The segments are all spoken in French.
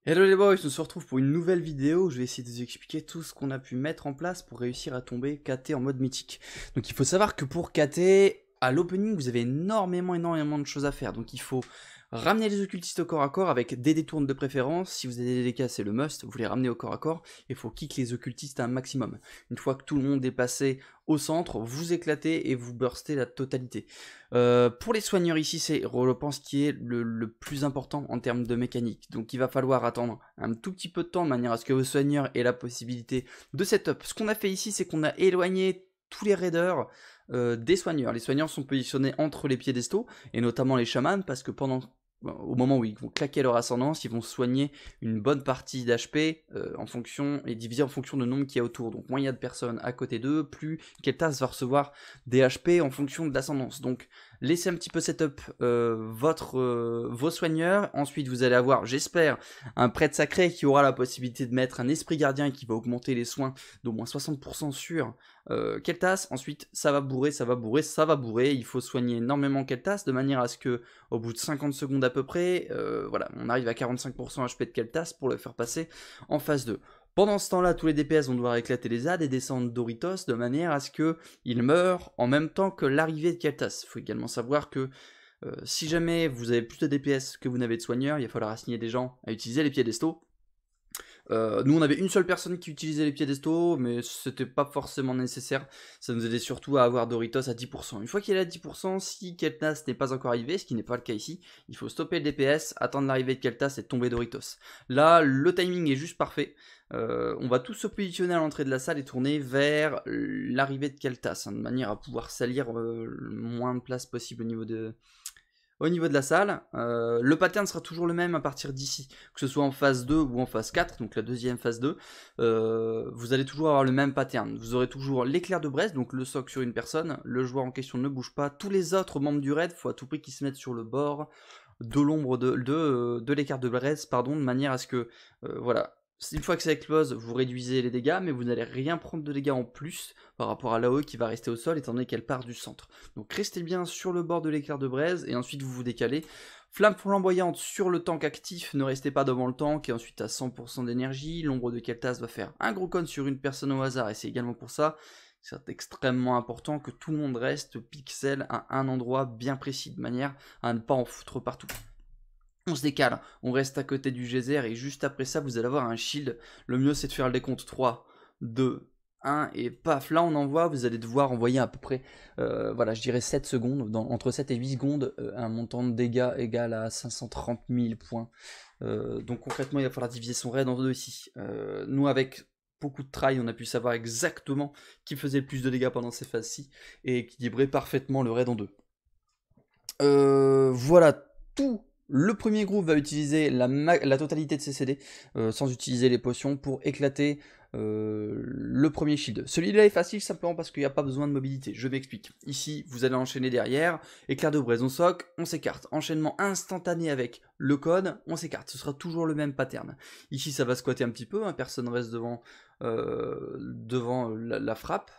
Hello les boys, on se retrouve pour une nouvelle vidéo où je vais essayer de vous expliquer tout ce qu'on a pu mettre en place pour réussir à tomber KT en mode mythique. Donc il faut savoir que pour KT, à l'opening, vous avez énormément de choses à faire. Donc il faut ramener les occultistes au corps à corps avec des détournes de préférence. Si vous avez des DK, c'est le must, vous les ramenez au corps à corps. Il faut kick les occultistes à un maximum. Une fois que tout le monde est passé au centre, vous éclatez et vous burstez la totalité. Pour les soigneurs ici, c'est, je pense, qui est le plus important en termes de mécanique. Donc il va falloir attendre un tout petit peu de temps de manière à ce que vos soigneurs aient la possibilité de setup. Ce qu'on a fait ici, c'est qu'on a éloigné tous les raiders des soigneurs. Les soigneurs sont positionnés entre les piédestaux, et notamment les chamans, parce que au moment où ils vont claquer leur ascendance, ils vont soigner une bonne partie d'HP en fonction et divisé en fonction du nombre qu'il y a autour. Donc moins il y a de personnes à côté d'eux, plus Keltas va recevoir des HP en fonction de l'ascendance. Donc laissez un petit peu setup vos soigneurs. Ensuite vous allez avoir, j'espère, un prêtre sacré qui aura la possibilité de mettre un esprit gardien qui va augmenter les soins d'au moins 60% sur Keltas. Ensuite ça va bourrer. Il faut soigner énormément Keltas de manière à ce que au bout de 50 secondes à peu près, voilà, on arrive à 45% HP de Keltas pour le faire passer en phase 2. Pendant ce temps-là, tous les DPS vont devoir éclater les ZAD et descendre Doritos de manière à ce qu'ils meurent en même temps que l'arrivée de Keltas. Il faut également savoir que si jamais vous avez plus de DPS que vous n'avez de soigneurs, il va falloir assigner des gens à utiliser les piédestaux. Nous on avait une seule personne qui utilisait les piédestaux, mais c'était pas forcément nécessaire. Ça nous aidait surtout à avoir Doritos à 10%. Une fois qu'il est à 10%, si Keltas n'est pas encore arrivé, ce qui n'est pas le cas ici, il faut stopper le DPS, attendre l'arrivée de Keltas et tomber Doritos. Là, le timing est juste parfait. On va tous se positionner à l'entrée de la salle et tourner vers l'arrivée de Keltas, hein, de manière à pouvoir salir le moins de place possible au niveau de la salle. Le pattern sera toujours le même à partir d'ici, que ce soit en phase 2 ou en phase 4, donc la deuxième phase 2, vous allez toujours avoir le même pattern. Vous aurez toujours l'éclair de braise, donc le soc sur une personne, le joueur en question ne bouge pas, tous les autres membres du raid, il faut à tout prix qu'ils se mettent sur le bord de l'ombre de l'écart de braise, pardon, de manière à ce que, voilà, une fois que ça explose, vous réduisez les dégâts, mais vous n'allez rien prendre de dégâts en plus par rapport à l'AOE qui va rester au sol, étant donné qu'elle part du centre. Donc restez bien sur le bord de l'éclair de braise, et ensuite vous vous décalez. Flamme flamboyante sur le tank actif, ne restez pas devant le tank, et ensuite à 100% d'énergie. L'ombre de Keltas va faire un gros con sur une personne au hasard, et c'est également pour ça c'est extrêmement important que tout le monde reste pixel à un endroit bien précis, de manière à ne pas en foutre partout. On se décale, on reste à côté du geyser et juste après ça vous allez avoir un shield. Le mieux c'est de faire le décompte 3, 2, 1 et paf, là on envoie, vous allez devoir envoyer à peu près, voilà je dirais 7 secondes, entre 7 et 8 secondes, un montant de dégâts égal à 530 000 points. Donc concrètement il va falloir diviser son raid en deux ici. Nous avec beaucoup de try on a pu savoir exactement qui faisait le plus de dégâts pendant ces phases-ci et équilibrer parfaitement le raid en deux. Voilà tout. Le premier groupe va utiliser la totalité de ses CD sans utiliser les potions pour éclater le premier shield. Celui-là est facile simplement parce qu'il n'y a pas besoin de mobilité. Je m'explique. Ici, vous allez enchaîner derrière. Éclair de braise, on soc, on s'écarte. Enchaînement instantané avec le code, on s'écarte. Ce sera toujours le même pattern. Ici, ça va squatter un petit peu. Hein, personne reste devant la frappe.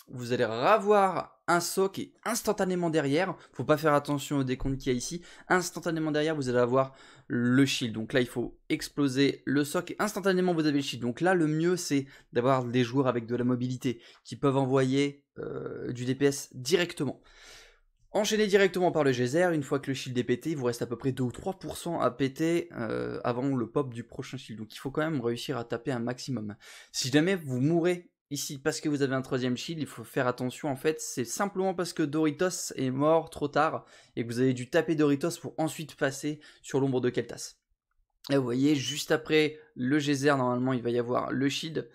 Vous allez revoir un soc et instantanément derrière, faut pas faire attention au décompte qu'il y a ici, instantanément derrière vous allez avoir le shield. Donc là il faut exploser le soc et instantanément vous avez le shield. Donc là le mieux c'est d'avoir des joueurs avec de la mobilité qui peuvent envoyer du DPS directement. Enchaînez directement par le geyser, une fois que le shield est pété, il vous reste à peu près 2 ou 3% à péter avant le pop du prochain shield. Donc il faut quand même réussir à taper un maximum. Si jamais vous mourrez ici parce que vous avez un troisième shield, il faut faire attention en fait, c'est simplement parce que Doritos est mort trop tard et que vous avez dû taper Doritos pour ensuite passer sur l'ombre de Keltas. Là vous voyez, juste après le geyser, normalement il va y avoir le shield.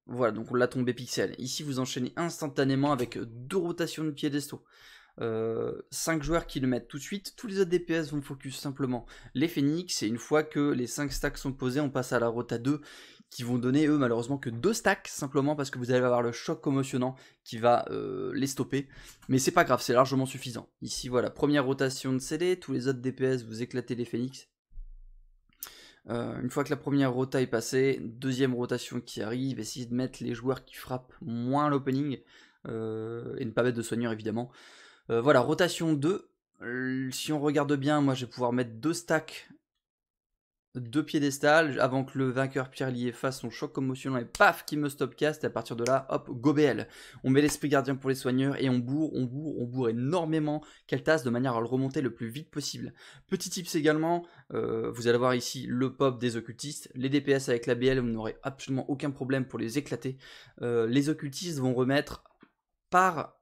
Voilà, donc on l'a tombé pixel. Ici, vous enchaînez instantanément avec 2 rotations de piédestaux. 5 joueurs qui le mettent tout de suite. Tous les autres DPS vont focus simplement les phoenix. Et une fois que les 5 stacks sont posés, on passe à la rota 2 qui vont donner, eux, malheureusement que 2 stacks, simplement parce que vous allez avoir le choc commotionnant qui va les stopper. Mais c'est pas grave, c'est largement suffisant. Ici, voilà, première rotation de CD. Tous les autres DPS, vous éclatez les phoenix. Une fois que la première rota est passée, deuxième rotation qui arrive, essayez de mettre les joueurs qui frappent moins à l'opening, et ne pas mettre de soigneurs évidemment. Voilà, rotation 2, si on regarde bien, moi je vais pouvoir mettre 2 stacks 2 piédestals avant que le vainqueur Pirlier fasse son choc commotionnel et paf qui me stop cast, et à partir de là, hop, go BL. On met l'esprit gardien pour les soigneurs et on bourre énormément Keltas de manière à le remonter le plus vite possible. Petit tips également, vous allez voir ici le pop des occultistes, les DPS avec la BL, vous n'aurez absolument aucun problème pour les éclater. Les occultistes vont remettre par,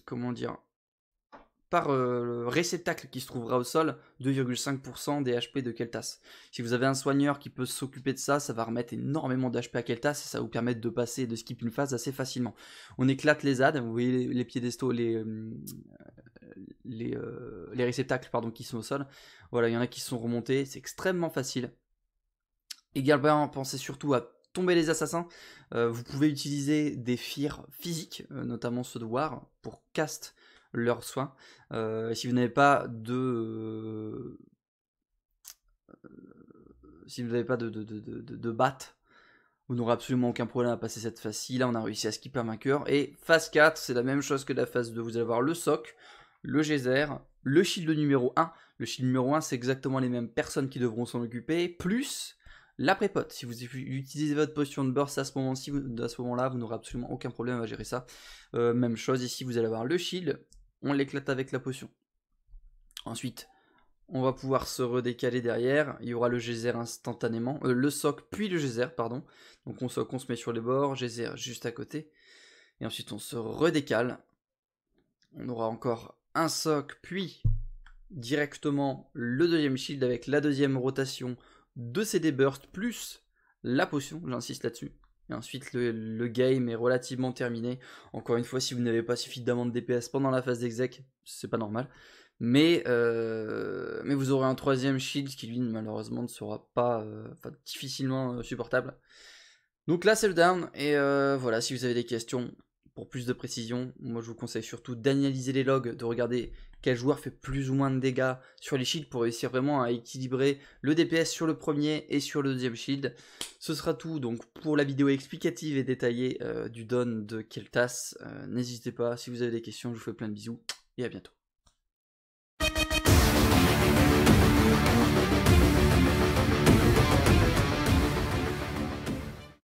comment dire, par le réceptacle qui se trouvera au sol, 2,5% des HP de Keltas. Si vous avez un soigneur qui peut s'occuper de ça, ça va remettre énormément d'HP à Keltas et ça va vous permettre de passer et de skip une phase assez facilement. On éclate les ZAD, vous voyez les piédestaux, les réceptacles pardon, qui sont au sol. Voilà, il y en a qui sont remontés, c'est extrêmement facile. Également, pensez surtout à tomber les assassins. Vous pouvez utiliser des fears physiques, notamment ceux de War, pour cast leurs soins. Si vous n'avez pas de bat, vous n'aurez absolument aucun problème à passer cette phase-ci. Là, on a réussi à skipper un vainqueur. Et phase 4, c'est la même chose que la phase 2. Vous allez avoir le soc, le geyser, le shield numéro 1. Le shield numéro 1, c'est exactement les mêmes personnes qui devront s'en occuper, plus la prépote. Si vous utilisez votre potion de burst à ce moment-là, vous n'aurez absolument aucun problème à gérer ça. Même chose ici, vous allez avoir le shield, on l'éclate avec la potion. Ensuite, on va pouvoir se redécaler derrière. Il y aura le geyser instantanément, le soc puis le geyser, pardon. Donc on soc, on se met sur les bords, geyser juste à côté. Et ensuite on se redécale. On aura encore un soc, puis directement le deuxième shield avec la deuxième rotation de CD burst plus la potion, j'insiste là-dessus. Et ensuite le game est relativement terminé. Encore une fois, si vous n'avez pas suffisamment de DPS pendant la phase d'exec, c'est pas normal. Mais vous aurez un troisième shield qui lui malheureusement ne sera pas difficilement supportable. Donc là c'est le down et voilà, si vous avez des questions pour plus de précision, moi je vous conseille surtout d'analyser les logs, de regarder quel joueur fait plus ou moins de dégâts sur les shields pour réussir vraiment à équilibrer le DPS sur le premier et sur le deuxième shield. Ce sera tout donc pour la vidéo explicative et détaillée du down de Keltas. N'hésitez pas, si vous avez des questions, je vous fais plein de bisous et à bientôt.